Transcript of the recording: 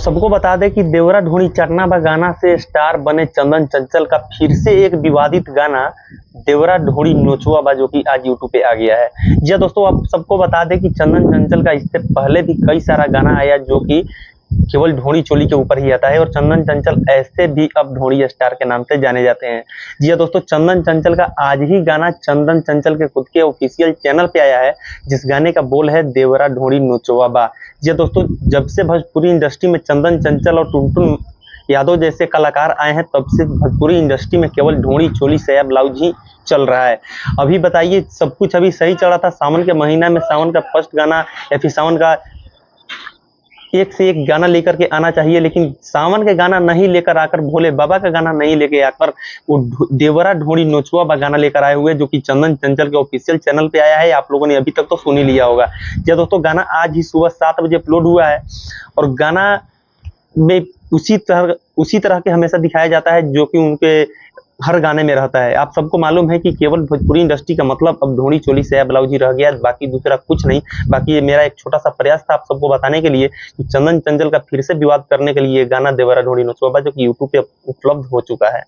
सबको बता दें कि देवरा ढोणी चटना बा गाना से स्टार बने चंदन चंचल का फिर से एक विवादित गाना देवरा ढोणी नोचुआ बा जो कि आज यूट्यूब पे आ गया है। जी हाँ दोस्तों, आप सबको बता दें कि चंदन चंचल का इससे पहले भी कई सारा गाना आया जो कि केवल ढोणी चोली के ऊपर ही आता है और चंदन चंचल ऐसे भी अब ढोणी स्टार के नाम से जाने जाते हैं। जी हाँ दोस्तों, चंदन चंचल का आज ही गाना चंदन चंचल के खुद के ऑफिशियल चैनल पे आया है, जिस गाने का बोल है देवरा ढोणी नोचुआ बा। जी हाँ दोस्तों, जब से भोजपुरी इंडस्ट्री में चंदन चंचल और टुनटुन यादव जैसे कलाकार आए हैं तब से भोजपुरी इंडस्ट्री में केवल ढोणी चोली साया ब्लाउज ही चल रहा है। अभी बताइए, सब कुछ अभी सही चल रहा था। सावन के महीना में सावन का फर्स्ट गाना या फिर सावन का एक से एक गाना लेकर के आना चाहिए, लेकिन सावन के गाना नहीं लेकर आकर, भोले बाबा का गाना नहीं लेके आकर वो देवरा ढोणी नोचुआ बा गाना लेकर आए हुए, जो कि चंदन चंचल के ऑफिशियल चैनल पे आया है। आप लोगों ने अभी तक तो सुन ही लिया होगा। जी दोस्तों, गाना आज ही सुबह 7 बजे अपलोड हुआ है और गाना में उसी तरह के हमेशा दिखाया जाता है जो कि उनके हर गाने में रहता है। आप सबको मालूम है कि केवल भोजपुरी इंडस्ट्री का मतलब अब ढोणी चोली साया ब्लाउज ही रह गया है, बाकी दूसरा कुछ नहीं। बाकी ये मेरा एक छोटा सा प्रयास था आप सबको बताने के लिए कि चंदन चंचल का फिर से विवाद करने के लिए गाना देवरा ढोणी नोचुआ बा जो कि यूट्यूब पे उपलब्ध हो चुका है।